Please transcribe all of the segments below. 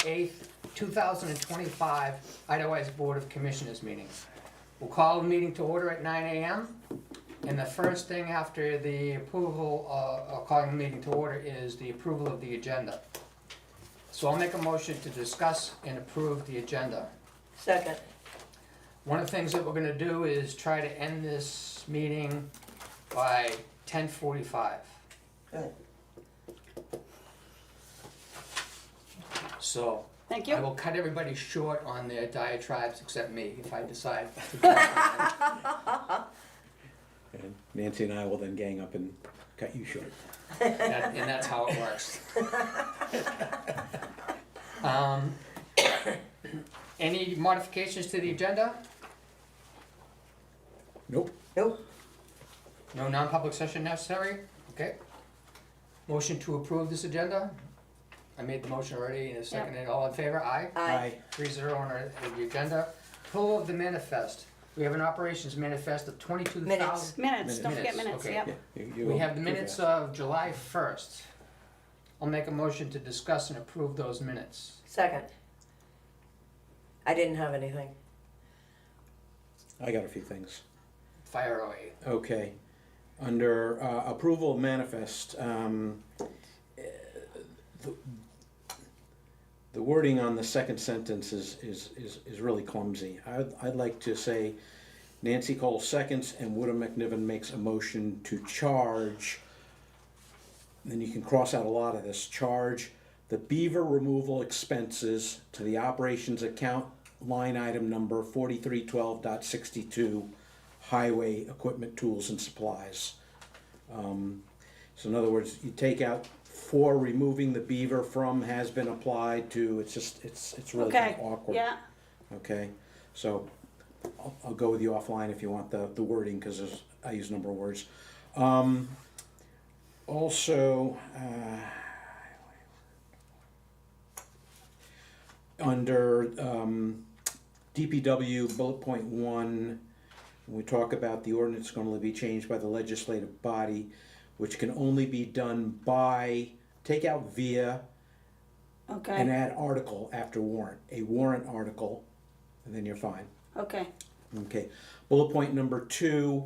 8th, 2025, Idaho Board of Commissioners meeting. We'll call the meeting to order at 9 a.m. And the first thing after the approval of calling the meeting to order is the approval of the agenda. So I'll make a motion to discuss and approve the agenda. Second. One of the things that we're gonna do is try to end this meeting by 10:45. Good. So Thank I you. will cut everybody short on their diatribes except me if I decide to do that. And Nancy and I will then gang up and cut you short. And that's how it works. Any modifications to the agenda? Nope. Nope. No non-public session necessary? Okay. Motion to approve this agenda? I made the motion already and seconded. All in favor? Aye. Aye. 3-0 on the agenda. Approval of the manifest. We have an operations manifest of 22,000. Minutes. Minutes, don't forget Minutes, minutes, okay. yep. Yeah, We have the minutes of July 1st. I'll make a motion to discuss and approve those minutes. Second. I didn't have anything. I got a few things. Fire away. Okay. Under approval of manifest, the wording on the second sentence is really clumsy. I'd like to say Nancy Cole seconds and Woodham McNiven makes a motion to charge, then you can cross out a lot of this, charge the beaver removal expenses to the operations account line item number 4312.62 highway equipment, tools and supplies. So in other words, you take out for removing the beaver from has been applied to, it's really kind Okay, of awkward. yeah, Okay, so I'll go with you offline if you want the wording, because I use a number of words. Also, under DPW bullet point 1, we talk about the ordinance going to be changed by the legislative body, which can only be done by, take out via, and okay, add article after warrant, a warrant article, and then you're fine. okay, Okay, bullet point number 2,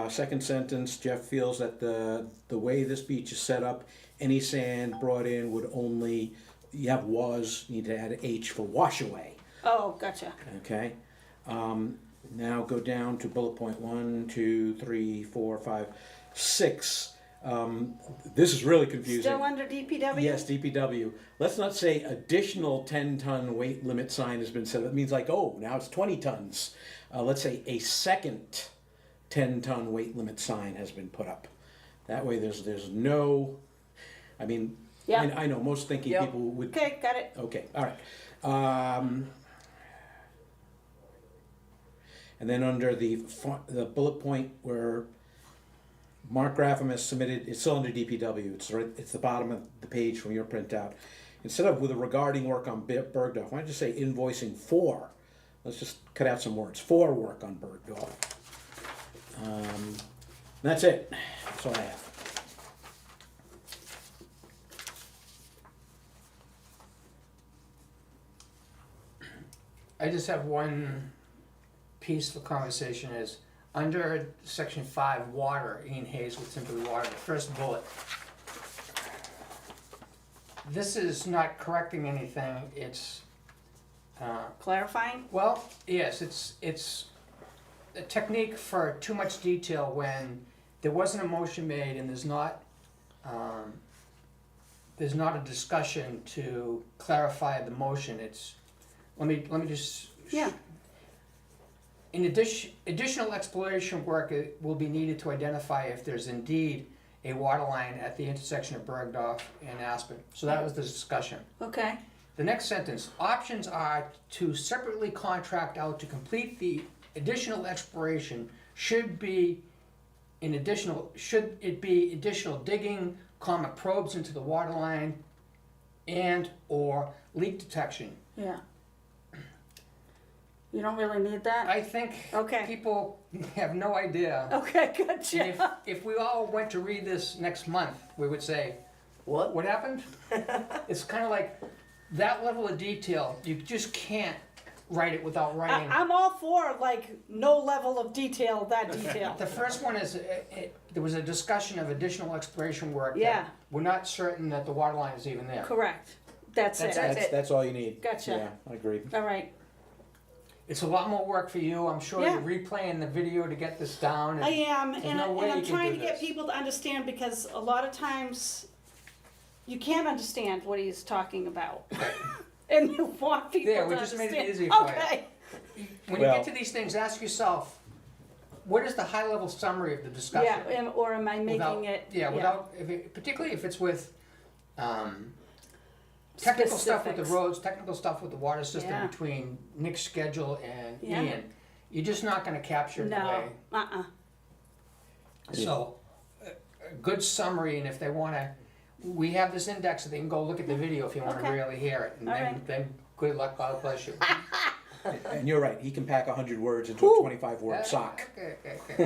second sentence, Jeff feels that the way this beach is set up, any sand brought in would only, you have was, you need to add H for wash away, oh, gotcha, okay? Now go down to bullet point 1, 2, 3, 4, 5, 6. This is really confusing. still under DPW? Yes, DPW. Let's not say additional 10-ton weight limit sign has been set. That means like, oh, now it's 20 tons. Let's say a second 10-ton weight limit sign has been put up. That way there's no, I mean, Yeah. I know most thinking Yep. people would. Okay, got it, Okay, all right. And then under the bullet point where Mark Graffam has submitted, it's still under DPW, it's the bottom of the page from your printout. Instead of with a regarding work on Bergdorf, why don't you say invoicing for? Let's just cut out some words, for work on Bergdorf. That's it, that's all I have. I just have one piece for conversation is, under section 5, water, Ian Hayes with Simply Water, the first bullet. This is not correcting anything, it's, clarifying, well, yes, it's a technique for too much detail when there wasn't a motion made and there's not a discussion to clarify the motion. It's, let me just. yeah, In additional exploration work will be needed to identify if there's indeed a water line at the intersection of Bergdorf and Aspen. So that was the discussion. okay, The next sentence, options are to separately contract out to complete the additional exploration should it be additional digging, probes into the water line and or leak detection. yeah. You don't really need that? I think Okay. people have no idea. Okay, And gotcha. if we all went to read this next month, we would say, What? what happened? It's kind of like, that level of detail, you just can't write it without writing. I'm all for like no level of detail, that detail. The first one is, there was a discussion of additional exploration work. that Yeah. We're not certain that the water line is even there. Correct. That's it. That's it. That's all you need. Gotcha. Yeah, I agree. All right. It's a lot more work for you, I'm sure Yeah. you're replaying the video to get this down. I am, There's and no way I'm you can trying do to get this. people to understand because a lot of times you can't understand what he's talking about. And you want people There, to we just understand. made it easy for you. Okay. When you Well- get to these things, ask yourself, what is the high-level summary of the discussion? Yeah, or am I making Without- it? Yeah, without, particularly if it's with, technical stuff with the Specifics. roads, technical stuff with the water system Yeah. between Nick's schedule and Yeah. Ian, you're just not gonna capture it the No, way. So, a good summary, and if they wanna, we have this index, so they can go look at the video if you wanna Okay. really hear it, and All then, right. then good luck, God bless you. And you're right, he can pack 100 words into Whew. a 25-word sock. Okay, okay.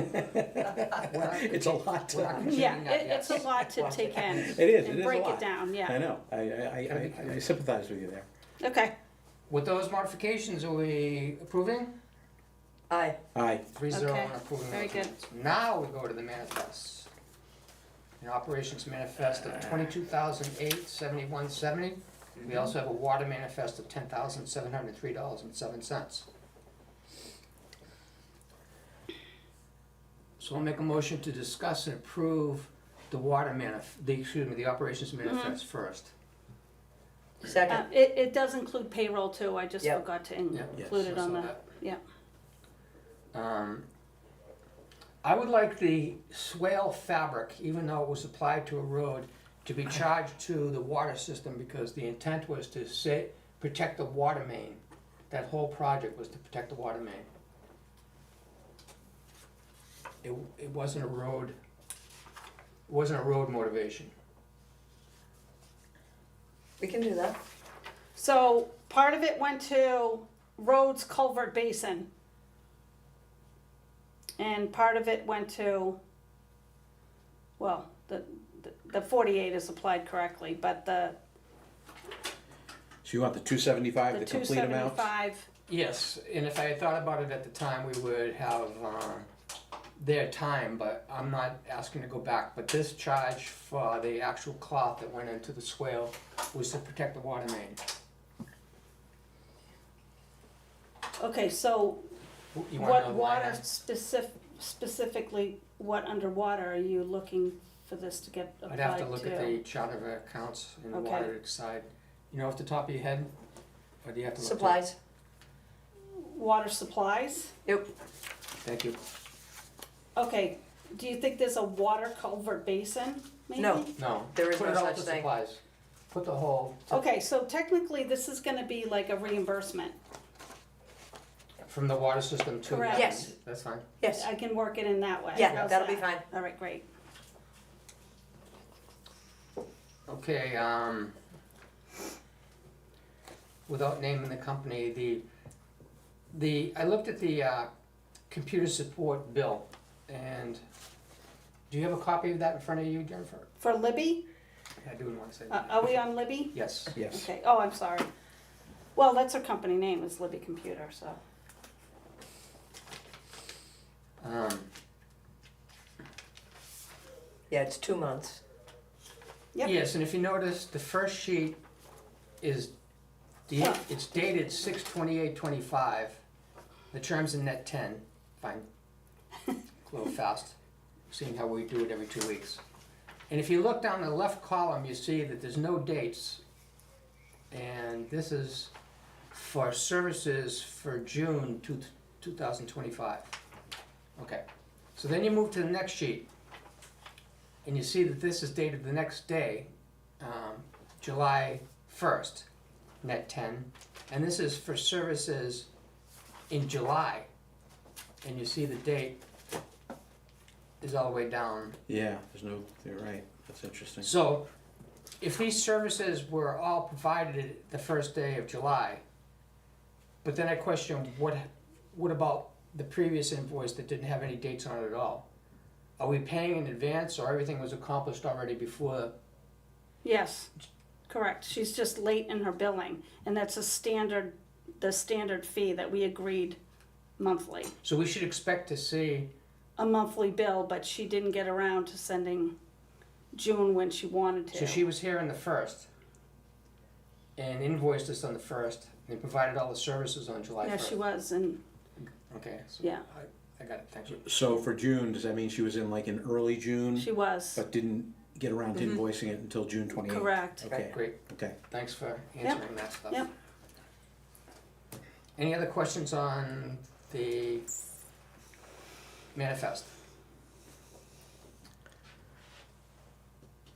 We're not It's a lot we're not to, Yeah, conceding that yet. it's a lot to take in. it is And a break lot. it down, I yeah. know, I sympathize with you there. Okay, With those modifications, are we approving? Aye. Aye, 3-0 Okay, on approving. very those good. minutes. Now we go to the manifests. An operations manifest of 22,871.70. We also have a water manifest of $10,703.07. So I'll make a motion to discuss and approve the the operations manifest first. Second. it does include payroll too, I just Yep. forgot to Yeah. include it I on saw the, that. yeah. I would like the swale fabric, even though it was applied to a road, to be charged to the water system because the intent was to protect the water main. That whole project was to protect the water main. It wasn't a road, motivation. We can do that. So part of it went to roads, culvert, basin. And part of it went to, well, the 48 is applied correctly, but the so you want the 275, the complete amount? 275, Yes, and if I had thought about it at the time, we would have their time, but I'm not asking to go back. But this charge for the actual cloth that went into the swale was to protect the water main. okay, so You wanna what know the line water item? specifically, what underwater are you looking for this to get applied I'd to? have to look at the chart of accounts in the Okay. water to decide. You know off the top of your head? Or do you have to look? to- Supplies. Water supplies? Yep. Thank you. Okay, do you think there's a water culvert basin, maybe? No. No. There is Put no it all such to thing. supplies. Put the whole, Okay, so technically this is gonna be like a reimbursement. from the water system to. Correct. Yes. That's fine. Yes. I can work it in that way. Yeah, How's that'll be that? fine. All right, great. Okay, without naming the company, I looked at the computer support bill, and do you have a copy of that in front of you, Jennifer? For Libby, I do want to say. are we on Libby? Yes. Yes. Okay, oh, I'm sorry. Well, that's her company name, is Libby Computer, so. Yeah, it's 2 months. Yep. Yes, and if you notice, the first sheet is, Huh. it's dated 6/28/25. The terms in net 10, fine. A little fast, seeing how we do it every 2 weeks. And if you look down the left column, you see that there's no dates. And this is for services for June 2025. Okay, so then you move to the next sheet. And you see that this is dated the next day, July 1st, net 10. And this is for services in July. And you see the date is all the way down. Yeah, you're right, that's interesting. So if these services were all provided the first day of July, but then I question, what about the previous invoice that didn't have any dates on it at all? Are we paying in advance or everything was accomplished already before? Yes, Correct, she's just late in her billing, and that's the standard fee that we agreed monthly. So we should expect to see, A monthly bill, but she didn't get around to sending June when she wanted to. so she was here on the 1st and invoiced us on the 1st and provided all the services on July 1st. Yeah, she was, and, Okay, so yeah, I got it, thank you. So for June, does that mean she was in like in early June, she was, but didn't get around to invoicing it until June 28th? correct. Okay, Great, okay. thanks for answering that stuff. Yep. Any other questions on the manifest?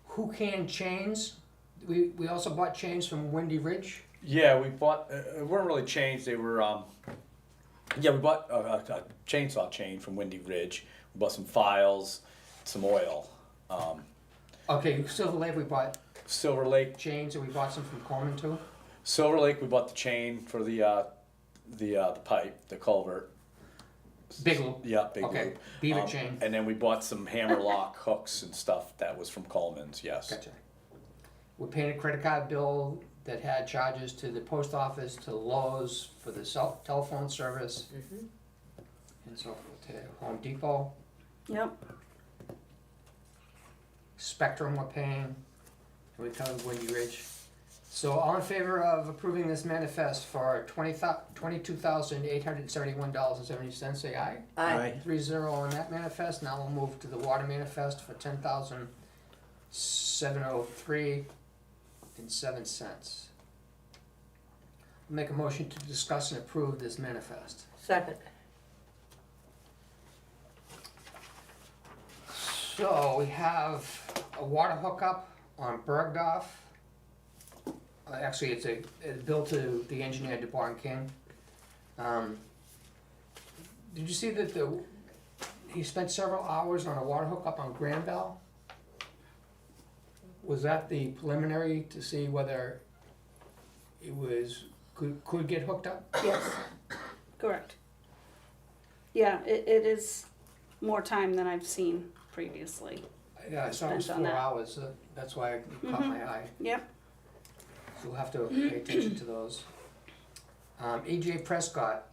Who canned chains? We also bought chains from Windy Ridge. Yeah, we bought, weren't really chains, they were, yeah, we bought a chainsaw chain from Windy Ridge. We bought some files, some oil. Okay, Silver Lake, we bought Silver Lake, chains, and we bought some from Coleman too. Silver Lake, we bought the chain for the pipe, the culvert. Big loop. Yeah, big Okay, loop. beaver chain. And then we bought some hammer lock hooks and stuff that was from Coleman's, yes. Gotcha. We paid a credit card bill that had charges to the post office, to Lowe's for the telephone service, and so forth, to Home Depot. Yep, Spectrum we're paying, and we covered Windy Ridge. So all in favor of approving this manifest for $22,871.70, say aye. Aye. 3-0 on that manifest. Now we'll move to the water manifest for $10,703.07. Make a motion to discuss and approve this manifest. Second. So we have a water hookup on Bergdorf. Actually, it's a bill to the engineer DeBar and King. Did you see that he spent several hours on a water hookup on Granville? Was that the preliminary to see whether it could get hooked up? yes, correct. Yeah, it is more time than I've seen previously. Yeah, I saw it was Spent on 4 that. hours, that's why it caught my eye. Yep, So we'll have to pay attention to those. E.J. Prescott.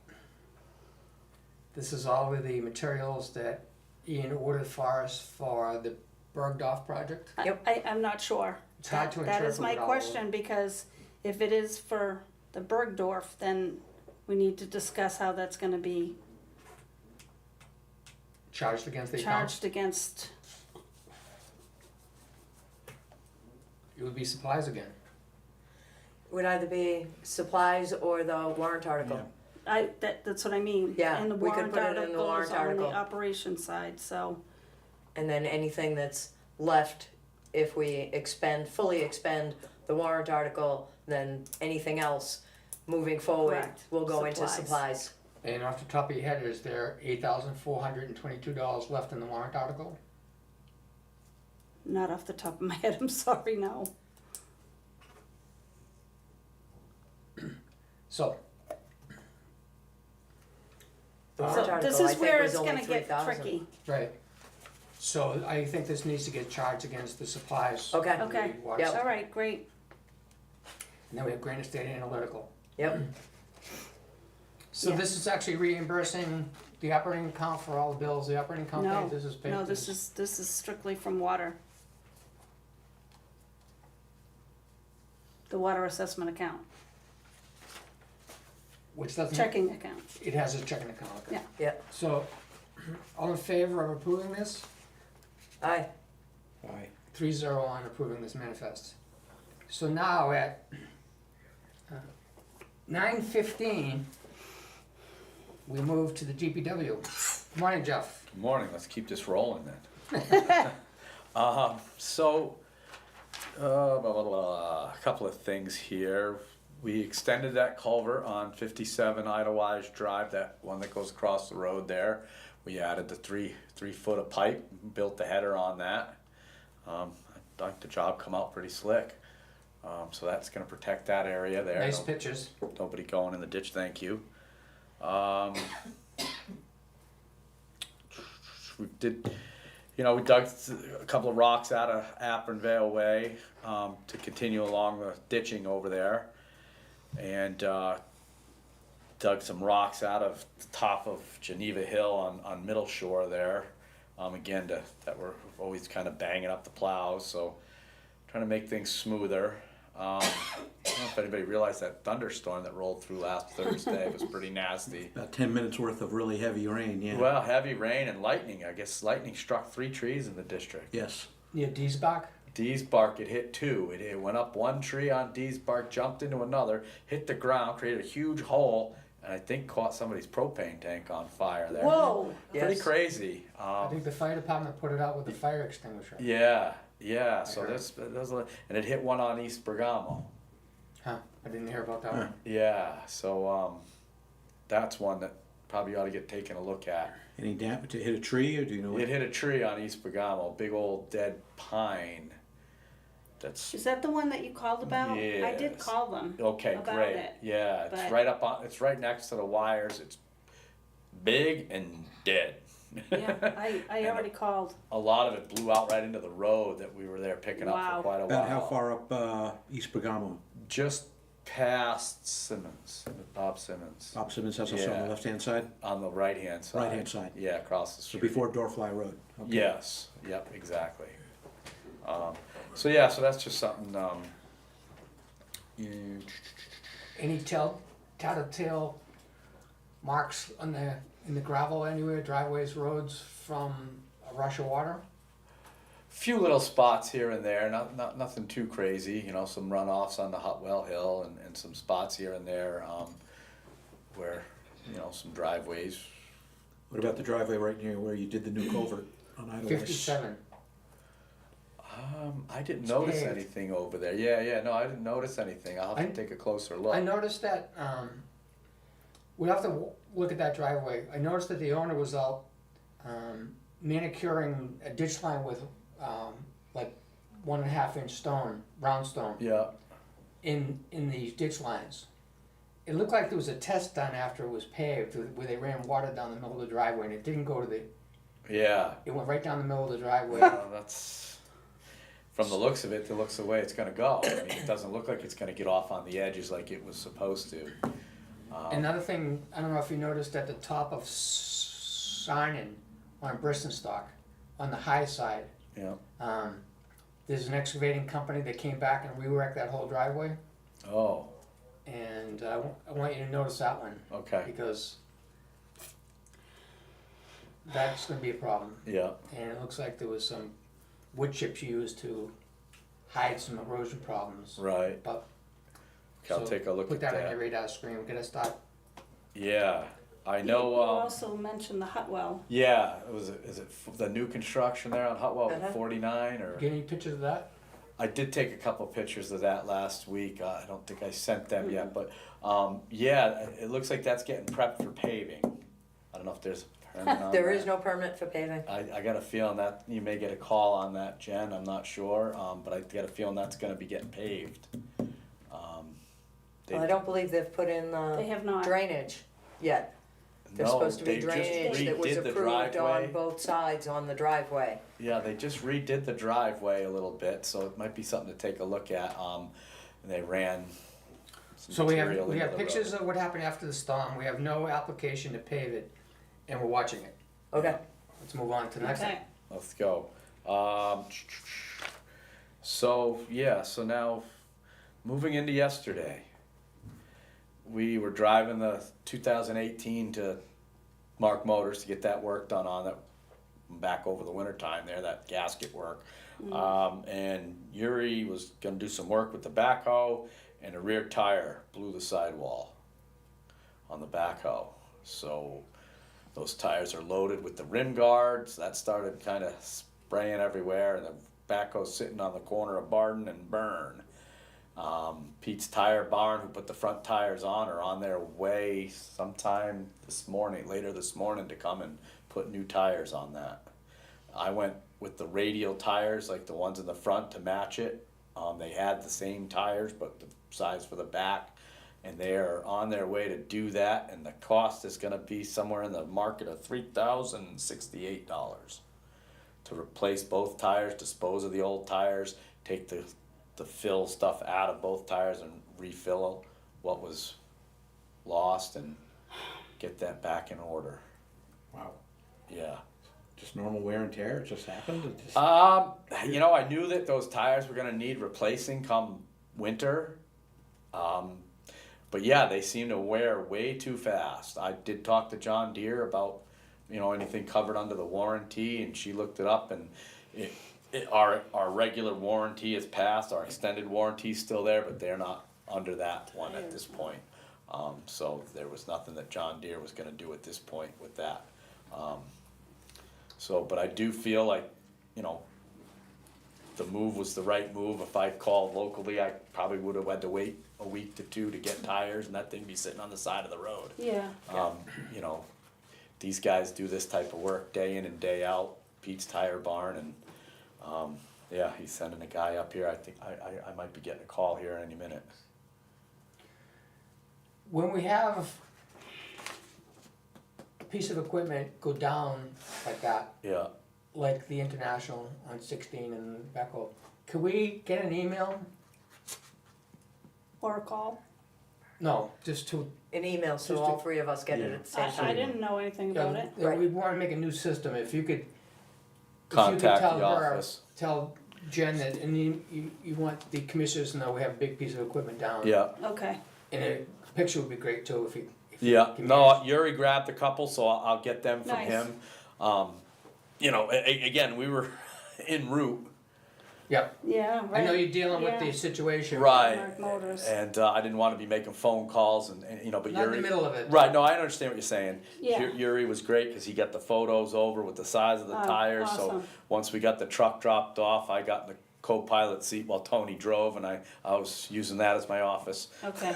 This is all of the materials that Ian ordered for us for the Bergdorf project. Yep. I'm not sure. It's hard to That is my interpret all of question, because if it is for the Bergdorf, then we need to discuss how that's gonna be Charged against the account. charged against, It would be supplies again. Would either be supplies or the warrant article. that's what I mean. Yeah, And the we could warrant put it in the article warrant is on the article. operation side, so, And then anything that's left, if we fully expend the warrant article, then anything else moving forward Correct. will go into Supplies. supplies. And off the top of your head, is there $8,422 left in the warrant article? not off the top of my head, I'm sorry, no. So, The So warrant article, this I is think, where was it's only gonna get 3,000. tricky. right. So I think this needs to get charged against the supplies. Okay. of the Okay. water Yep. supply. All right, great. And then we have Granite State Analytical. Yep, So Yeah. this is actually reimbursing the operating account for all the bills, the operating account No, paid, this is paid. No, this is strictly from water. The water assessment account, Which doesn't, checking account, it has a checking account, okay. Yeah. yep, So, all in favor of approving this? aye. Aye. 3-0 on approving this manifest. So now at 9:15, we move to the DPW. Good morning, Jeff. Good morning, let's keep this rolling then. A couple of things here. We extended that culvert on 57 Idlewise Drive, that one that goes across the road there. We added the three foot of pipe, built the header on that. I think the job come out pretty slick. So that's gonna protect that area there. Nice pictures. Nobody going in the ditch, thank you. We did, you know, we dug a couple of rocks out of Apronvale Way, to continue along the ditching over there. And, dug some rocks out of the top of Geneva Hill on Middle Shore there. Again, that we're always kind of banging up the plows, so trying to make things smoother. I don't know if anybody realized that thunderstorm that rolled through last Thursday was pretty nasty. About 10 minutes worth of really heavy rain, yeah. Well, heavy rain and lightning. I guess lightning struck 3 trees in the district. Yes. Near Deesbach? Dee's bark, it hit 2. It went up one tree on Dee's bark, jumped into another, hit the ground, created a huge hole, and I think caught somebody's propane tank on fire there. Whoa, Pretty Yes. crazy. I think the fire department put it out with the fire extinguisher. Yeah, yeah. So heard. and it hit one on East Bergamo. Huh, I didn't hear about that one. Yeah, so that's one that probably ought to get taken a look at. Any damage to hit a tree, or do you know what? It hit a tree on East Bergamo, big old dead pine. That's is that the one that you called about? I did Yes. call them. okay, about great. it, Yeah, it's but- right up on. It's right next to the wires. It's big and dead. Yeah, I And already called. a lot of it blew out right into the road that we were there picking up Wow. for quite a About while. how far up East Bergamo? Just past Simmons, Bob Simmons. Bob Simmons' house also on Yeah. the left-hand side? On the right-hand side. Right-hand side. Yeah, across the So street. before Dorfly Road? Okay. Yes, yep, exactly. So yeah, so that's just something, Any telltale marks on in the gravel anywhere, driveways, roads from a rush of water? few little spots here and there, nothing too crazy, you know, some runoffs on the Hutwell Hill and some spots here and there, where, you know, some driveways. What about the driveway right near where you did the new culvert on Idlewice? 57. I didn't It's notice paved. anything over there. Yeah, no, I didn't notice anything. I'll have to take a closer look. I noticed that, we have to look at that driveway. I noticed that the owner was out manicuring a ditch line with like 1.5 inch stone, brown stone, Yeah, in these ditch lines. It looked like there was a test done after it was paved, where they ran water down the middle of the driveway, and it didn't go to the, yeah. it went right down the middle of the driveway. Well, that's, from the looks of it, it looks the way it's gonna go. I mean, it doesn't look like it's gonna get off on the edges like it was supposed to. Another thing, I don't know if you noticed at the top of Signing on Bristenstock, on the high side, Yeah. there's an excavating company that came back and reworked that whole driveway, Oh, and I want you to notice that one, okay. because that's gonna be a problem. Yeah, And it looks like there was some wood chips used to hide some erosion problems. right. But, Okay, I'll so take a look put at that on your that. radar screen, we're gonna start, Yeah, I You know, also mentioned the Hutwell. yeah, is it the new construction there on Hutwell, Uh-huh. 49 or? get any pictures of that? I did take a couple pictures of that last week. I don't think I sent them yet, but yeah, it looks like that's getting prepped for paving. I don't know if there's a permit on There that. is no permit for paving. I got a feeling that you may get a call on that, Jen. I'm not sure, but I got a feeling that's going to be getting paved. They- Well, I don't believe they've put in They have not. drainage yet. There's no, supposed to be they just drainage that was redid the approved driveway. on both sides on the driveway. Yeah, they just redid the driveway a little bit, so it might be something to take a look at. And they ran some So we material have into the pictures road. of what happened after the storm, we have no application to pave it, and we're watching it. Okay. Let's move on to the next thing. Okay. Let's go. So yeah, so now moving into yesterday, we were driving the 2018 to Mark Motors to get that work done on it back over the winter time there, that gasket work. And Yuri was gonna do some work with the backhoe, and a rear tire blew the sidewall on the backhoe. So those tires are loaded with the rim guards. That started kind of spraying everywhere, and the backhoe's sitting on the corner of Barden and Burn. Pete's Tire Barn, who put the front tires on, are on their way sometime later this morning, to come and put new tires on that. I went with the radial tires, like the ones in the front, to match it. They had the same tires, but the size for the back, and they are on their way to do that, and the cost is gonna be somewhere in the market of $3,068 to to replace both tires, dispose of the old tires, take the fill stuff out of both tires and refill what was lost and get that back in order. Wow. Yeah. Just normal wear and tear, it just happened? It just- You know, I knew that those tires were gonna need replacing come winter. But yeah, they seem to wear way too fast. I did talk to John Deere about, you know, anything covered under the warranty, and she looked it up, and our regular warranty is passed, our extended warranty is still there, but they're not under that one at this point. So there was nothing that John Deere was gonna do at this point with that. But I do feel like, you know, the move was the right move. If I called locally, I probably would have had to wait a week to two to get tires, and that thing be sitting on the side of the road. Yeah. You know, these guys do this type of work day in and day out. Pete's Tire Barn, and yeah, he's sending a guy up here. I think I might be getting a call here any minute. When we have a piece of equipment go down like that, Yeah. like the International on 16 and Beckel, could we get an email? Or a call. No, just to, An email, so Just all to- three of us get it at the same I time. didn't know anything about it. Right. we wanna make a new system, if you could. Contact tell the her, office. Tell Jen that, and you want the commissioners to know we have a big piece of equipment down. Yeah. Okay. And a picture would be great too, if you. Yeah, can no, manage. Yuri grabbed a couple, so I'll get them from Nice. him. You know, again, we were en route. Yep, Yeah, right. I know you're dealing with the Yeah. situation. Right. Mark Motors. And I didn't want to be making phone calls and you know, but Not in Yuri. the middle of it. Right, no, I understand what you're saying. Yeah. Yuri was great because he got the photos over with the size of the Oh, tires. So awesome. once we got the truck dropped off, I got in the co-pilot seat while Tony drove, and I was using that as my office. Okay.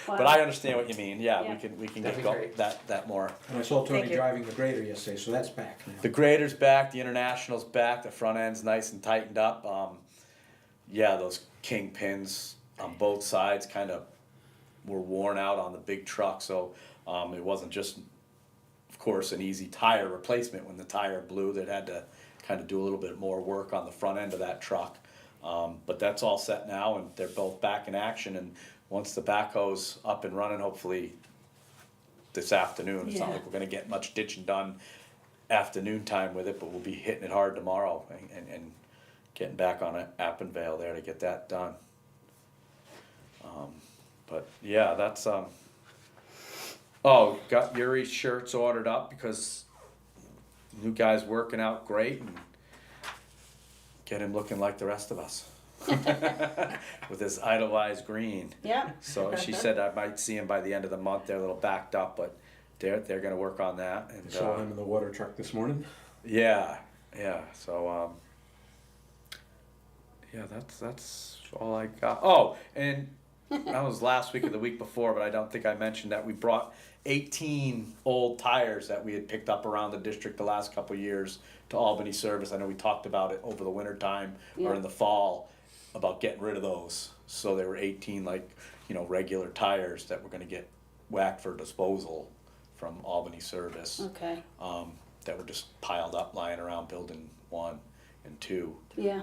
But I understand what you mean. Yeah, Yeah. we can That'd get be great. that more. And I saw Tony Thank you. driving the grader yesterday, so that's back now. The grader's back, the International's back, the front end's nice and tightened up. Yeah, those kingpins on both sides kind of were worn out on the big truck, so it wasn't just, of course, an easy tire replacement when the tire blew. That had to kind of do a little bit more work on the front end of that truck. But that's all set now, and they're both back in action. And once the backhoe's up and running, hopefully this afternoon. It's not Yeah. like we're gonna get much ditching done afternoon time with it, but we'll be hitting it hard tomorrow and getting back on Appinvale there to get that done. But yeah, that's oh, got Yuri's shirts ordered up because new guy's working out great, and get him looking like the rest of us. With his idolized green. Yeah. So she said I might see him by the end of the month. They're a little backed up, but they're gonna work on that. And I saw him in the water truck this morning. yeah. So yeah, that's all I got. Oh, and that was last week or the week before, but I don't think I mentioned that we brought 18 old tires that we had picked up around the district the last couple of years to Albany Service. I know we talked about it over the winter time or Yeah. in the fall about getting rid of those. So there were 18 regular tires that were gonna get whacked for disposal from Albany Service. Okay. That were just piled up lying around building 1 and 2. Yeah.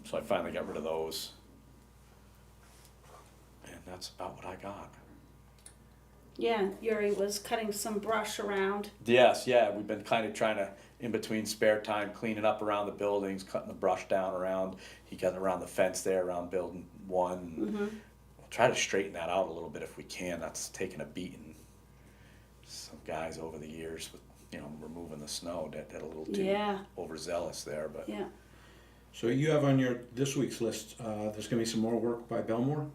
So I finally got rid of those. And that's about what I got. Yeah. Yuri was cutting some brush around. Yes, yeah, we've been kind of trying to, in between spare time, cleaning up around the buildings, cutting the brush down around. He got around the fence there around building 1. Mm-hmm. We'll try to straighten that out a little bit if we can. That's taken a beating. Some guys over the years with, removing the snow that a little too Yeah. overzealous there, but. Yeah. So you have on this week's list, there's gonna be some more work by Belmore?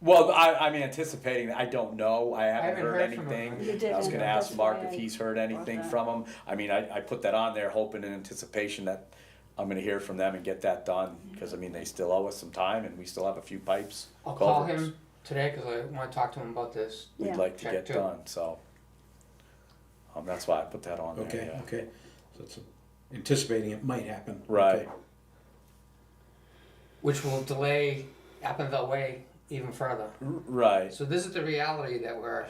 Well, I'm anticipating. I don't know. I haven't haven't heard heard from anything. him. You did, I was going to okay. ask That's Mark why if I he's heard anything that. from him. I mean, I put that on there hoping in anticipation that I'm going to hear from them and get that done because they still owe us some time and we still have a few pipes. I'll call culverts him today, cause I wanna talk to him about this. We'd Yeah. like to Check get too. done. So that's why I put that on there. Okay, Yeah. okay. So it's anticipating it might happen. Right. Okay. Which will delay Appinville Way even further. Right. So this is the reality that we're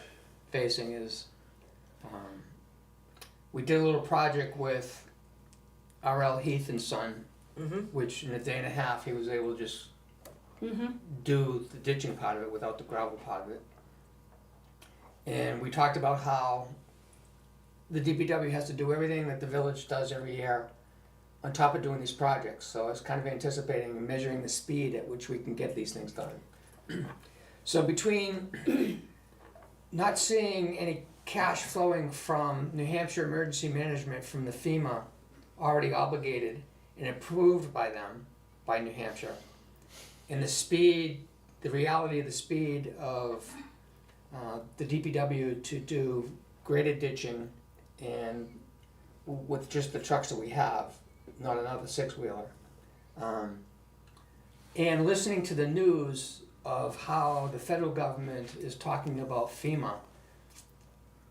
facing is, we did a little project with R.L. Heath and Son, Mm-hmm. which in a day and a half, he was able to just Mm-hmm. do the ditching part of it without the gravel part of it. And we talked about how the DPW has to do everything that the village does every year on top of doing these projects. So I was kind of anticipating and measuring the speed at which we can get these things done. So between not seeing any cash flowing from New Hampshire Emergency Management from the FEMA already obligated and approved by them, by New Hampshire, and the speed, the reality of the speed of the DPW to do graded ditching and with just the trucks that we have, not another six-wheeler. And listening to the news of how the federal government is talking about FEMA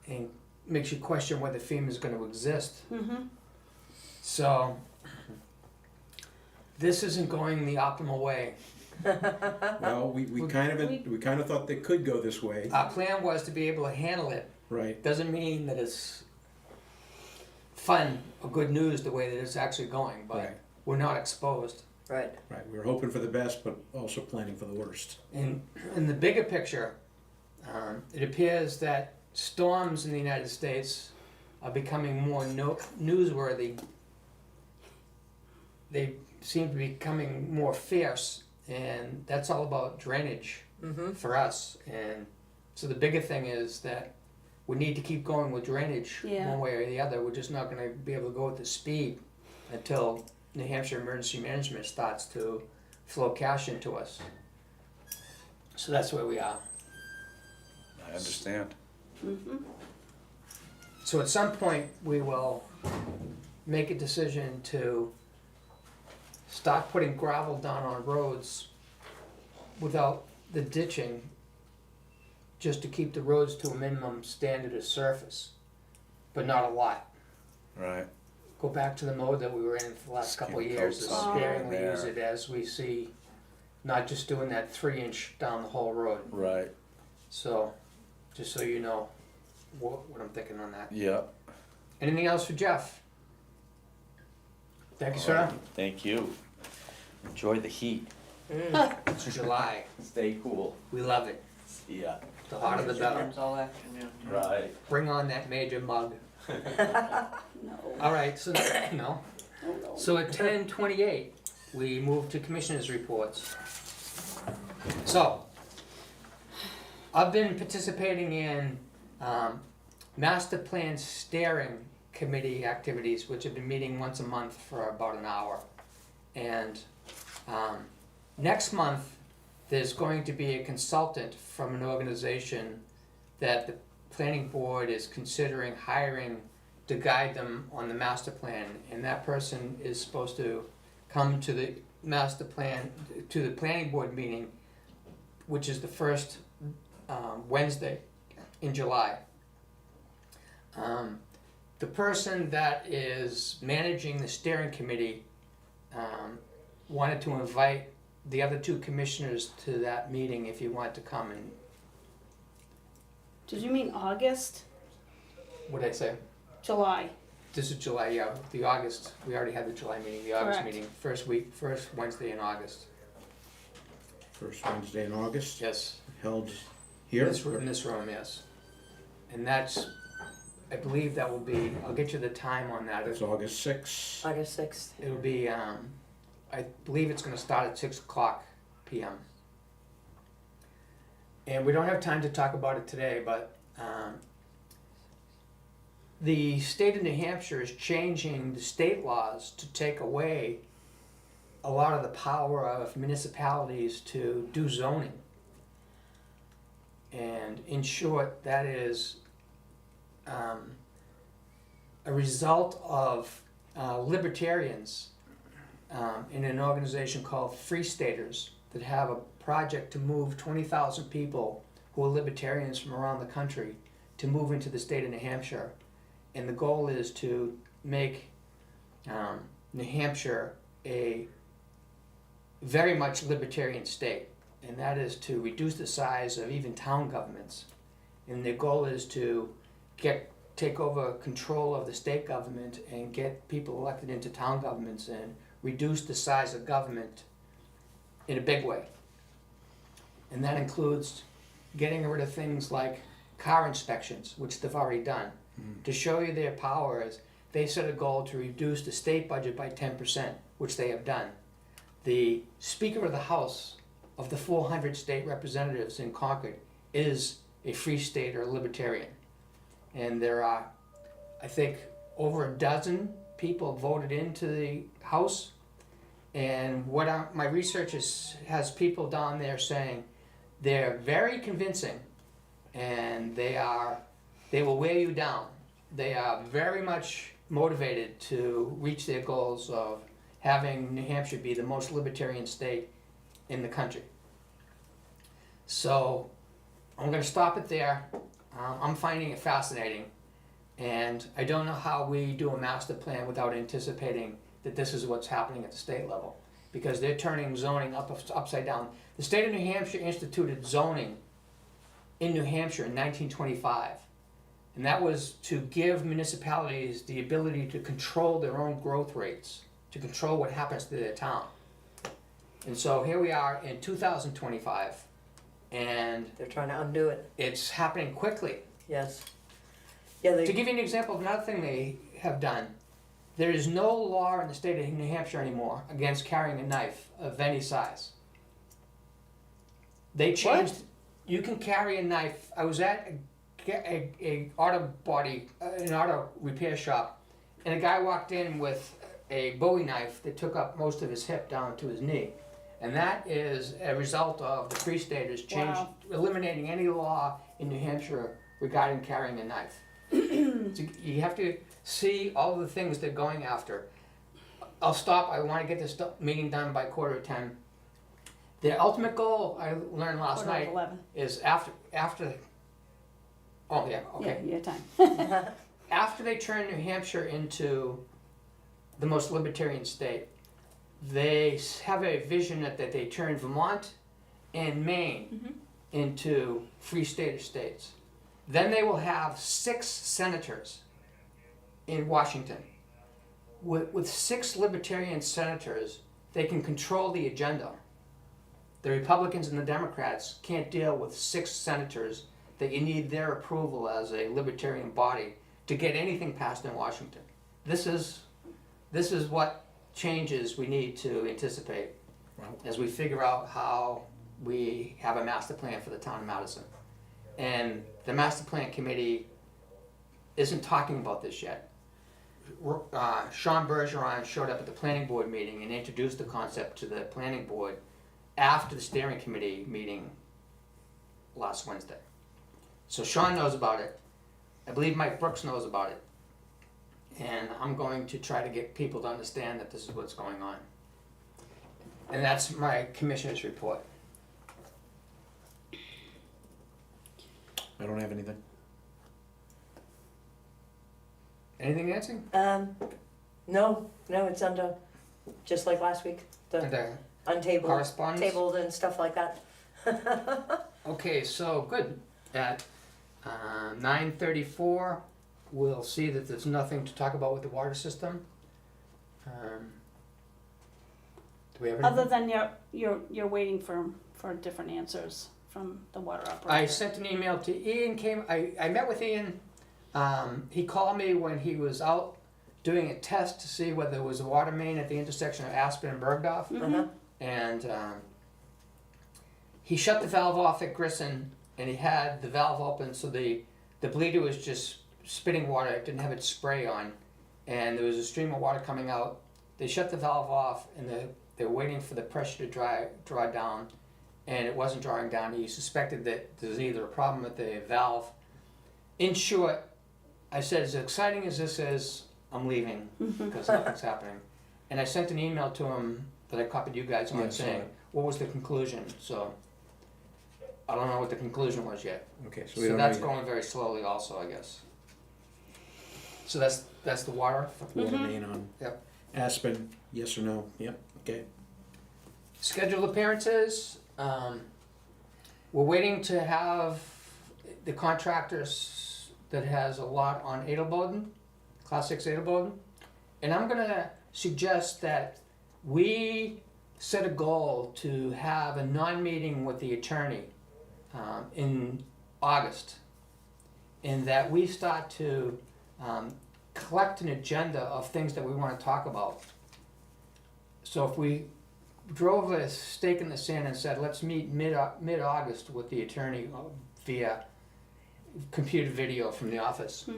and makes you question whether FEMA is going to exist. Mm-hmm. So this isn't going the optimal way. Well, we kind of thought they could go this way, Our plan was to be able to handle it. right? Doesn't mean that it's fun or good news the way that it's actually going, but Right. we're not exposed. Right. Right, we were hoping for the best, but also planning for the worst. In the bigger picture, it appears that storms in the United States are becoming more newsworthy. They seem to be becoming more fierce, and that's all about drainage Mm-hmm. for us. And so the bigger thing is that we need to keep going with drainage Yeah. one way or the other. We're just not going to be able to go at the speed until New Hampshire Emergency Management starts to flow cash into us. So that's where we are. I understand. Mm-hmm. So at some point, we will make a decision to start putting gravel down on roads without the ditching, just to keep the roads to a minimum standard of surface, but not a lot. Right. Go back to the mode that we were in for the last couple of Skim years, coats and on sparingly there. use it as we see, not just doing that 3-inch down the whole road. Right. So, just so you know what I'm thinking on that. Yep. Anything else for Jeff? Thank you, sir. Thank you. Enjoy the heat. Mm. It's July. Stay cool. We love it. Yeah. The hotter the better. all afternoon. Right. Bring on that major mug. No. All right, so no. Oh, no. So at 10:28, we move to commissioners' reports. So, I've been participating in master plan steering committee activities, which have been meeting once a month for about an hour. And next month, there's going to be a consultant from an organization that the planning board is considering hiring to guide them on the master plan. And that person is supposed to come to the master plan, to the planning board meeting, which is the first Wednesday in July. The person that is managing the steering committee wanted to invite the other two commissioners to that meeting if you want to come. And Did you mean August? what did I say? July. This is July, yeah. The August, we already had the July meeting, the August Correct. meeting, first Wednesday in August. First Wednesday in August, Yes. held here. In this room, yes. And that's, I believe that will be, I'll get you the time on that. It's August 6th. August 6th. It'll be, I believe it's gonna start at 6:00 PM. And we don't have time to talk about it today, but, the state of New Hampshire is changing the state laws to take away a lot of the power of municipalities to do zoning. And in short, that is, a result of libertarians in an organization called Free Staters that have a project to move 20,000 people who are libertarians from around the country to move into the state of New Hampshire. And the goal is to make New Hampshire a very much libertarian state. And that is to reduce the size of even town governments. And their goal is to get take over control of the state government and get people elected into town governments and reduce the size of government in a big way. And that includes getting rid of things like car inspections, which they've already done. To show you their powers, they set a goal to reduce the state budget by 10%, which they have done. The Speaker of the House of the 400 state representatives in Concord is a free state or libertarian. And there are, I think, over a dozen people voted into the House. And my research has people down there saying they're very convincing, and they will wear you down. They are very much motivated to reach their goals of having New Hampshire be the most libertarian state in the country. So I'm going to stop it there. I'm finding it fascinating, and I don't know how we do a master plan without anticipating that this is what's happening at the state level, because they're turning zoning upside down. The state of New Hampshire instituted zoning in New Hampshire in 1925, and that was to give municipalities the ability to control their own growth rates, to control what happens to their town. And so here we are in 2025, and They're trying to undo it, it's happening quickly. yes. Yeah, To they, give you an example of another thing they have done, there is no law in the state of New Hampshire anymore against carrying a knife of any size. They changed. You can carry a knife. I was at an auto repair shop, and a guy walked in with a Bowie knife that took up most of his hip down to his knee. And that is a result of the Free Staters eliminating any law in New Hampshire regarding carrying a knife. So you have to see all the things they're going after. I'll stop. I want to get this meeting done by 9:45. Their ultimate goal, I learned last night, 11. is after. Oh yeah, okay. Yeah, time. After they turn New Hampshire into the most libertarian state, they have a vision that they turn Vermont and Maine into free state states. Then they will have 6 senators in Washington. With 6 libertarian senators, they can control the agenda. The Republicans and the Democrats can't deal with 6 senators that you need their approval as a libertarian body to get anything passed in Washington. This is what changes we need to anticipate as we figure out how we have a master plan for the town of Madison. And the master plan committee isn't talking about this yet. Sean Bergeron showed up at the planning board meeting and introduced the concept to the planning board after the steering committee meeting last Wednesday. So Sean knows about it. I believe Mike Brooks knows about it. And I'm going to try to get people to understand that this is what's going on. And that's my commissioner's report. I don't have anything. Anything, Nancy? no, it's under, just like last week, the And untabled, correspondence? tabled and stuff like that. Okay, so good. At 9:34, we'll see that there's nothing to talk about with the water system. Do we have anything? Other than you're waiting for different answers from the water operator. I sent an email to Ian. I met with Ian. He called me when he was out doing a test to see whether there was a water main at the intersection of Aspen and Bergdorf. And he shut the valve off at Grisson, and he had the valve open, so the bleeder was just spitting water. It didn't have its spray on, and there was a stream of water coming out. They shut the valve off, and they were waiting for the pressure to draw down, and it wasn't drawing down. He suspected that there's either a problem with the valve. In short, I said, as exciting as this is, I'm leaving because nothing's happening. And I sent an email to him that I copied you guys on, Yeah, I saw saying, it. what was the conclusion? So I don't know what the conclusion was yet. Okay, so So, we don't that's know going very slowly also, I guess. So that's the water. water main on. Yep. Aspen, yes or no? Yep, okay. Scheduled appearances. We're waiting to have the contractors that has a lot on Edelboden, Class 6 Edelboden. And I'm gonna suggest that we set a goal to have a non-meeting with the attorney in August. And that we start to collect an agenda of things that we wanna talk about. So if we drove a stake in the sand and said, let's meet mid-August with the attorney via computer video from the office,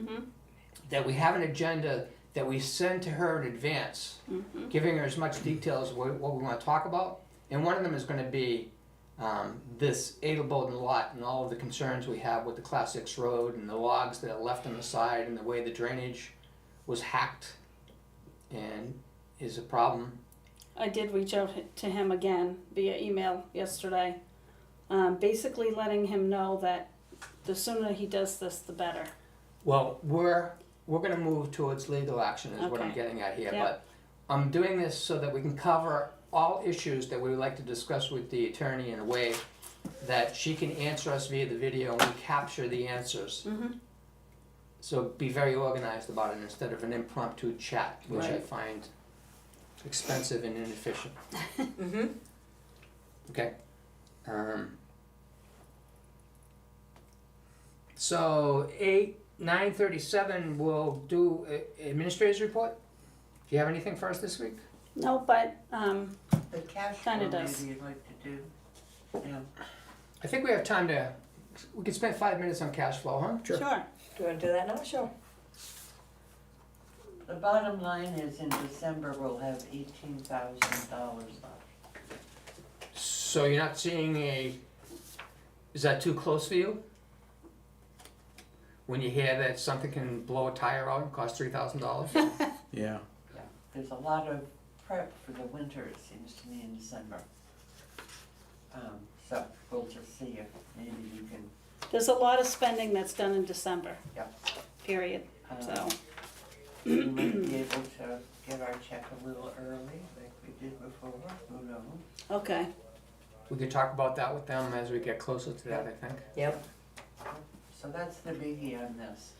that we have an agenda that we send to her in advance, giving her as much details what we want to talk about. And one of them is going to be this Edelboden lot and all of the concerns we have with the Class 6 road and the logs that are left on the side and the way the drainage was hacked and is a problem. I did reach out to him again via email yesterday, basically letting him know that the sooner he does this, the better. Well, we're going to move towards legal action is what I'm Okay. getting at here. Yep. But I'm doing this so that we can cover all issues that we would like to discuss with the attorney in a way that she can answer us via the video and we capture the answers. So be very organized about it instead of an impromptu chat, which I Right. find expensive and inefficient. Mm-hmm. Okay. So 9:37, we'll do administrator's report. Do you have anything for us this week? No, but The cash flow Kinda maybe does. you'd like to do. Yeah. I think we have time to, we could spend 5 minutes on cash flow, huh? sure. Do you wanna do that now? Sure. The bottom line is in December, we'll have $18,000 left. So you're not seeing is that too close for you? When you hear that something can blow a tire out and cost $3,000? Yeah. Yeah, there's a lot of prep for the winter, it seems to me, in December. So we'll just see if maybe you can, There's a lot of spending that's done in December. Yep. Period, so. we might be able to get our check a little early, like we did before, who knows? Okay, We could talk about that with them as we get closer to that, I think. Yep. So that's the biggie on this.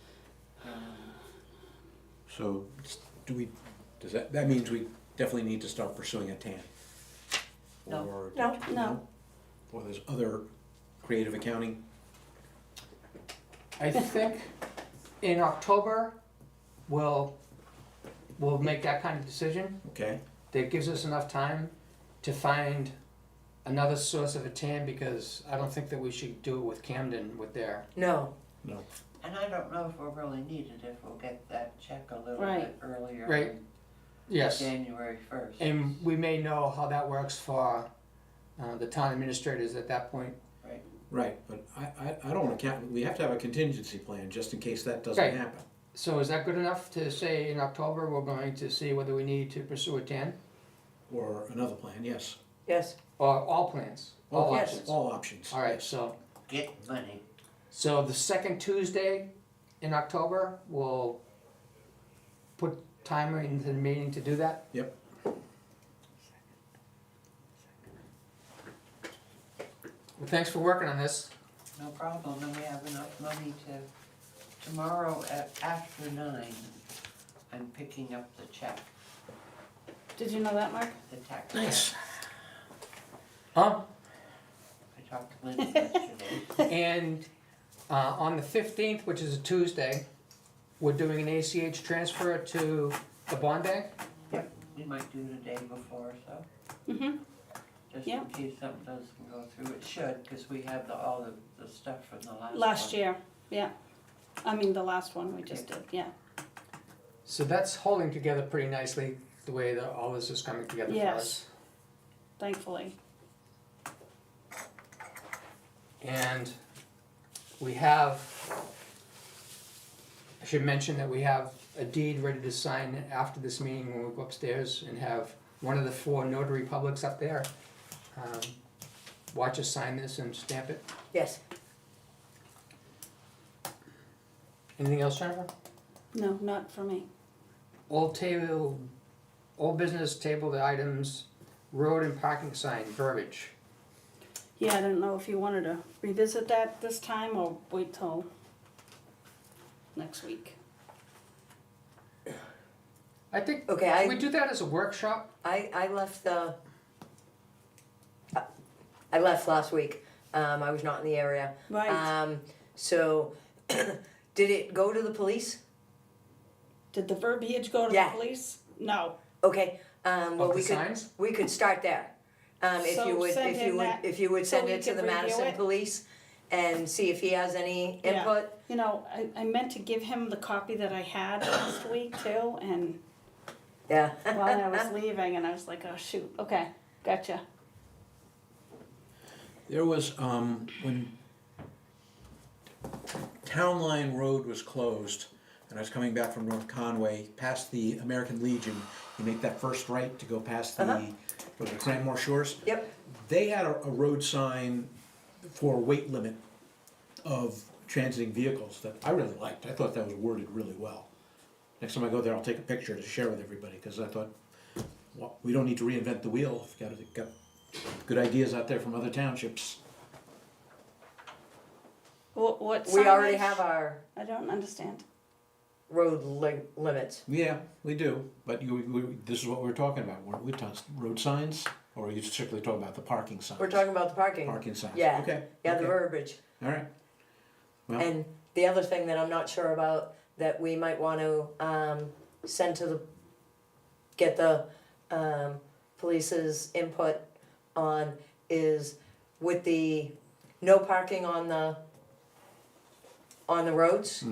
So that means we definitely need to start pursuing a TAN? No. Or no, Or there's other creative accounting? I think in October, we'll make that kind of decision. Okay, That gives us enough time to find another source of a TAN because I don't think that we should do it with Camden with their, No. no. And I don't know if we'll really need it, if we'll get that check a little Right. bit earlier Right. than yes. January 1st. And we may know how that works for the town administrators at that point. Right, but I don't want to count, we have to have a contingency plan just in case that doesn't Right. happen. So is that good enough to say in October, we're going to see whether we need to pursue a TAN? Or another plan, yes. Yes. Or all plans, all Yes. options? All options. All right, yes. Get money. so the second Tuesday in October, we'll put time into the meeting to do that? Yep. Well, thanks for working on this. No problem, and we have enough money tomorrow after 9, I'm picking up the check, did you know that, Mark? the tax check. Nice. Huh? I talked to Linda yesterday. And on the 15th, which is a Tuesday, we're doing an ACH transfer to the bond bank? Yep, we might do it a day before, so, just in Yep. case something doesn't go through, it should, because we have all the stuff from the last one. Last year, yeah. I mean, the last one we just did, yeah. So that's holding together pretty nicely, the way that all this is coming together for us. Yes. Thankfully. And we have, I should mention that we have a deed ready to sign after this meeting when we go upstairs and have one of the 4 notary publics up there watch us sign this and stamp it. Yes. Anything else, Jennifer? No, not for me. Old business tabled items, road and parking sign, verbiage. Yeah, I don't know if you wanted to revisit that this time or wait till, next week. I think, Okay, can we do that as a workshop? I left I left last week. I was not in the area. Right. So, did it go to the police? Did the verbiage go to Yeah. the police? No. Okay. Well, Of we the could signs? we could start there. If So you would send him that if you would so send we it to can the review Madison it? police and see if he has any Yeah. input. You know, I meant to give him the copy that I had last week too, and Yeah. while I was leaving, and I was like, oh shoot, okay, gotcha. There was, when Town Line Road was closed, and I was coming back from North Conway, past the American Legion, you make that first right to go past the, Uh-huh. was it Cranmore Shores? Yep. They had a road sign for weight limit of transiting vehicles that I really liked. I thought that was worded really well. Next time I go there, I'll take a picture to share with everybody, because I thought, well, we don't need to reinvent the wheel. We've got good ideas out there from other townships. What We already signage? have our I don't understand. road limits. Yeah, we do, but this is what we're talking about, weren't we, road signs? Or are you strictly talking about the parking signs? We're talking about the parking. Parking signs, Yeah. okay. Yeah, the okay. verbiage. All right. Well, And the other thing that I'm not sure about that we might want to send to the, get the police's input on is with the no parking on the roads,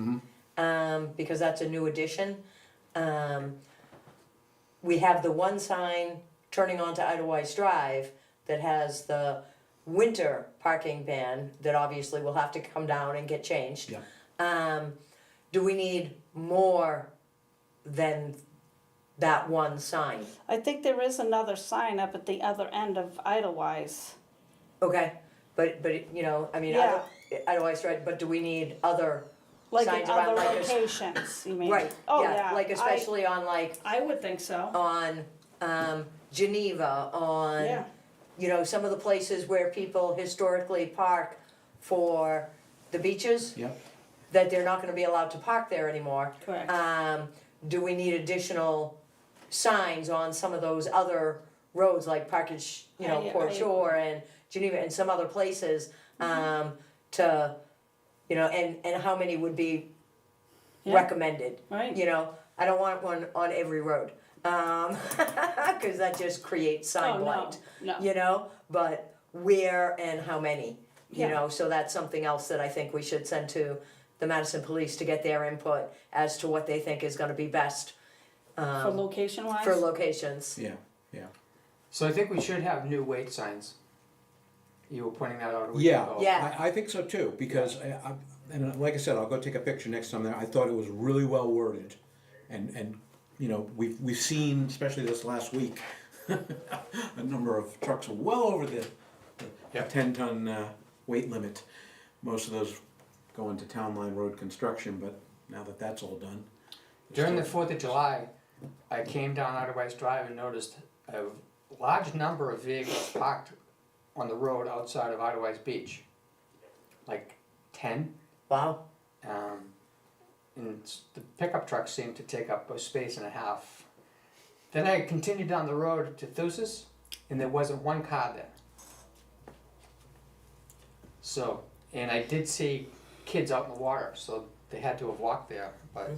because that's a new addition. We have the one sign turning onto Idlewise Drive that has the winter parking ban that obviously will have to come down and get changed. Yeah. Do we need more than that one sign? I think there is another sign up at the other end of Idlewise. Okay, but you know, I mean, Yeah. Idlewise Drive, but do we need other Like signs in around other like locations, you mean? right? Oh, yeah. Like especially on I would think so. Geneva, on Yeah. you know, some of the places where people historically park for the beaches, Yep. that they're not gonna be allowed to park there anymore. Correct. Do we need additional signs on some of those other roads, like Parkage, you know, I Port Shore and Geneva and some other places, to, you know, and how many would be Yeah. recommended? Right? You know, I don't want one on every road, cause that just creates sign Oh, no, blight, no. you know, but where and how many, you Yeah. know, so that's something else that I think we should send to the Madison Police to get their input as to what they think is gonna be best, For location wise? for locations. Yeah, yeah. So I think we should have new weight signs. You were pointing that out a week Yeah, ago. Yeah. I think so too, because and like I said, I'll go take a picture next time there. I thought it was really well worded, and you know, we've seen, especially this last week, a number of trucks well over the Yep. 10-ton weight limit. Most of those go into Town Line Road construction, but now that that's all done. During the 4th of July, I came down Idlewise Drive and noticed a large number of vehicles parked on the road outside of Idlewise Beach. Like 10. Wow, And the pickup trucks seemed to take up a space and a half. Then I continued down the road to Thusis, and there wasn't one car there. So, and I did see kids out in the water, so they had to have walked there, but,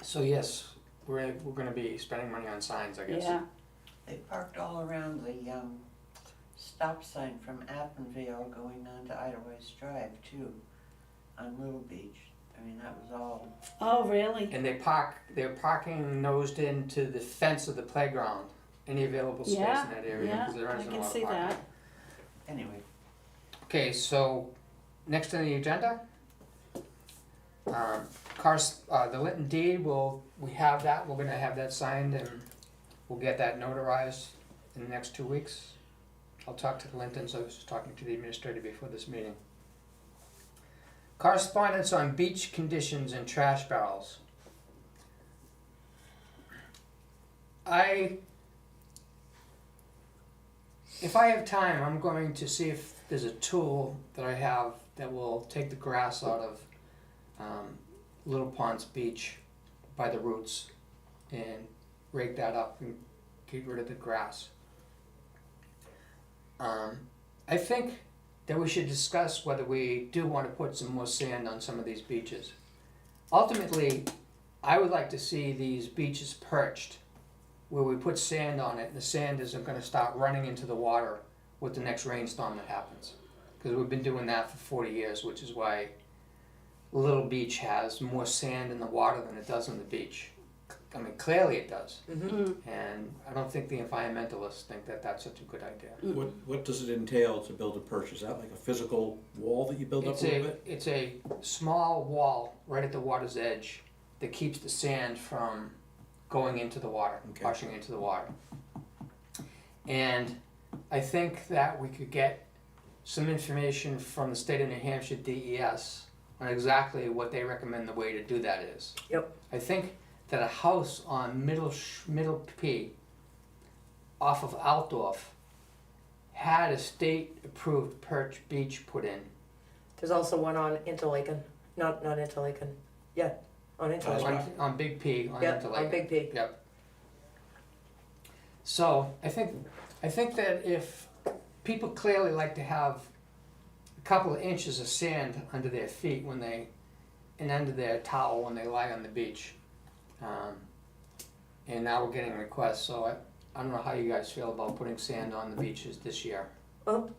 so yes, we're gonna be spending money on signs, I guess. Yeah. They parked all around the stop sign from Appenvale going on to Idlewise Drive too, on Little Beach. I mean, that was all, Oh, really? And they're parking nosed into the fence of the playground, any available space in Yeah, that area, yeah, because there I isn't a can lot of see parking. that. anyway. Okay, so, next on the agenda, the Linton deed, we have that, we're gonna have that signed and we'll get that notarized in the next 2 weeks. I'll talk to the Lintons, I was just talking to the administrator before this meeting. Correspondence on beach conditions and trash barrels. If I have time, I'm going to see if there's a tool that I have that will take the grass out of Little Ponds Beach by the roots and rake that up and get rid of the grass. I think that we should discuss whether we do want to put some more sand on some of these beaches. Ultimately, I would like to see these beaches perched, where we put sand on it and the sand isn't going to start running into the water with the next rainstorm that happens. Because we've been doing that for 40 years, which is why Little Beach has more sand in the water than it does on the beach. I mean, clearly it does. And I don't think the environmentalists think that that's such a good idea. What does it entail to build a perch? Is that like a physical wall that you build up a little bit? It's a small wall right at the water's edge that keeps the sand from going into the water, Okay. washing into the water. And I think that we could get some information from the state of New Hampshire DES on exactly what they recommend the way to do that is. Yep. I think that a house on Middle P off of Altdorf had a state-approved perch beach put in. There's also one on Interlaken, not Interlaken, yeah, on Interlaken. On Big P, on Yep, Interlake. on Big P. Yep. So I think that if people clearly like to have a couple of inches of sand under their feet when they, and under their towel when they lie on the beach, and now we're getting requests. So I don't know how you guys feel about putting sand on the beaches this year. Well,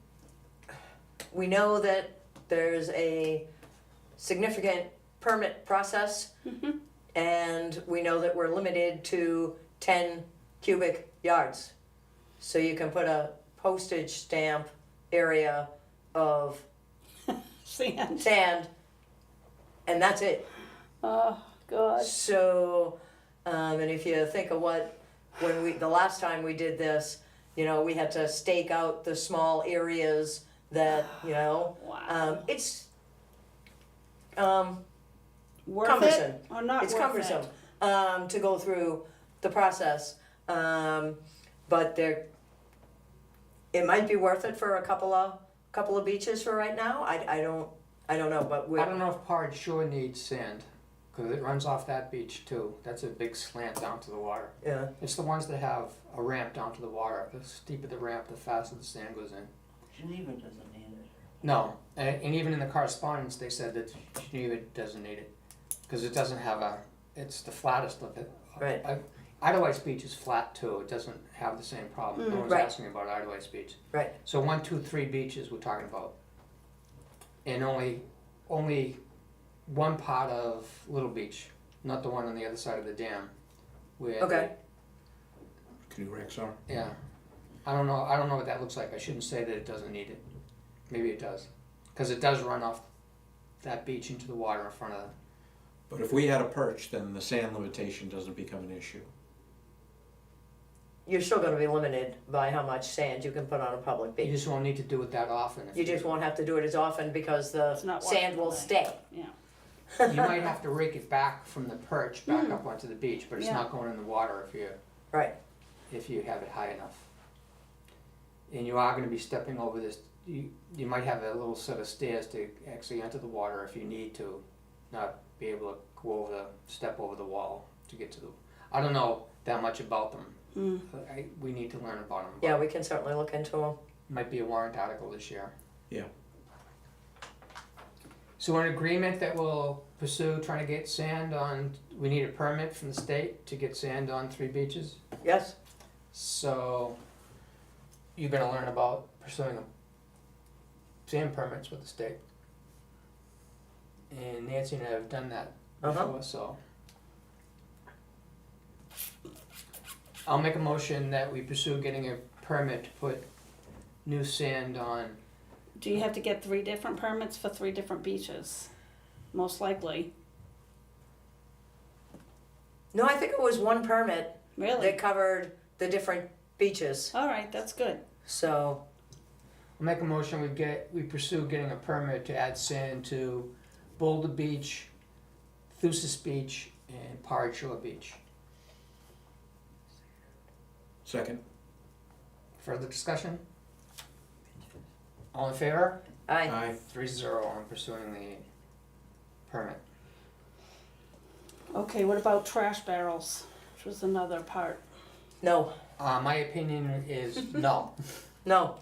we know that there's a significant permit process, and we know that we're limited to 10 cubic yards. So you can put a postage stamp area of Sand. sand, and that's it. Oh, God. So, and if you think of the last time we did this, you know, we had to stake out the small areas that, you know, Wow. it's Worth cumbersome. it or not It's worth cumbersome it? to go through the process, but it might be worth it for a couple of beaches for right now. I don't know, but I don't know if Pard Shore needs sand, because it runs off that beach too. That's a big slant down to the water. yeah. It's the ones that have a ramp down to the water. The steeper the ramp, the faster the sand goes in. Geneva doesn't need it. No, and even in the correspondence, they said that Geneva doesn't need it, because it doesn't have it's the flattest of it. Right. Edelweiss Beach is flat too. It doesn't have the same problem. No one's Right. asking about Edelweiss Beach. Right. So 1, 2, 3 beaches we're talking about, and only one part of Little Beach, not the one on the other side of the dam, where Okay. Canoe wrecks are? yeah, I don't know what that looks like. I shouldn't say that it doesn't need it. Maybe it does, because it does run off that beach into the water in front of the. But if we had a perch, then the sand limitation doesn't become an issue. You're still going to be limited by how much sand you can put on a public You beach. just won't need to do it that often. You just won't have to do it as often because the It's not sand will worth it. stay. Yeah. You might have to rake it back from the perch back up onto the beach, but it's Yeah. not going in the water Right. if you have it high enough. And you are going to be stepping over this. You might have a little set of stairs to actually enter the water if you need to, not be able to step over the wall to get to the. I don't know that much about them. We need to learn about them. Yeah, we can certainly look into them. Might be a warrant article this year. Yeah. So we're in agreement that we'll pursue trying to get sand on. We need a permit from the state to get sand on 3 beaches. Yes? So you're gonna learn about pursuing sand permits with the state. And Nancy and I have done that before, so. I'll make a motion that we pursue getting a permit to put new sand on. Do you have to get 3 different permits for 3 different beaches? Most likely. No, I think it was one permit Really? that covered the different beaches. All right, that's good. So, I'll make a motion we pursue getting a permit to add sand to Boulder Beach, Thusis Beach, and Pard Shore Beach. Second. Further discussion? All in favor? I 3-0 on pursuing the permit. Okay, what about trash barrels, which was another part? No, My opinion is no. no.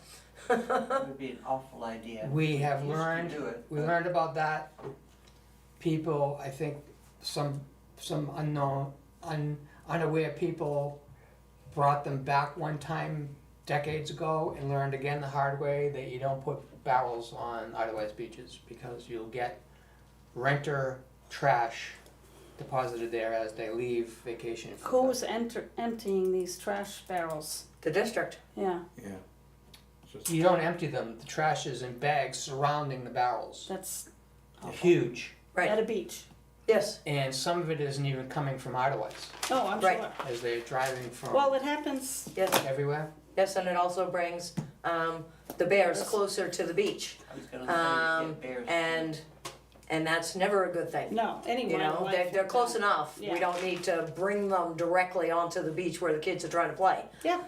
It would be an awful idea. We have Used to learned, do it, we but learned about that. People, I think, some unknown, unaware people brought them back one time decades ago and learned again the hard way that you don't put barrels on Idlewild beaches because you'll get renter trash deposited there as they leave vacation. Who's emptying these trash barrels? The district. Yeah, Yeah. It's just- You don't empty them, the trash is in bags surrounding the barrels. that's They're huge, Right. at a beach. Yes. and some of it isn't even coming from Idlewild Oh, I'm Right. sure. as they're driving from Well, it happens. Yes. everywhere. Yes, and it also brings the bears closer to the beach, I was gonna say, you get bears. and that's never a good thing. No, any You know, wildlife they're would close die. enough. Yeah. We don't need to bring them directly onto the beach where the kids are trying to play. Yeah,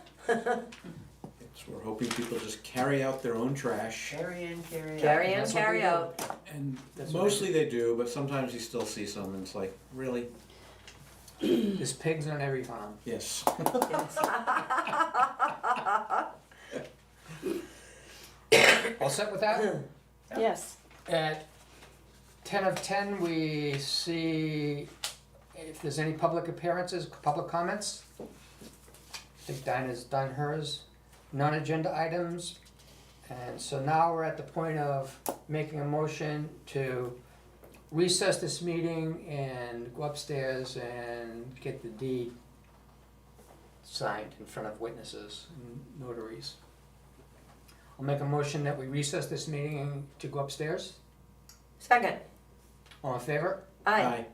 So we're hoping people just carry out their own trash, Carry in, carry out. Carry in, That's what carry they do. out. and That's what mostly they do, but sometimes you still see some, and it's like, really? There's pigs on every farm. Yes. All set with that? yes. At 10 of 10, we see if there's any public appearances, public comments. I think Dinah's done hers. Non-agenda items. And so now we're at the point of making a motion to recess this meeting and go upstairs and get the deed signed in front of witnesses and notaries. I'll make a motion that we recess this meeting to go upstairs. Second. All in favor? Aye.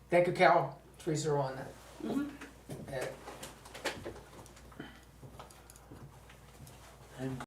Thank you, Carol. 3-0 on that. Mhm. Uh, I'm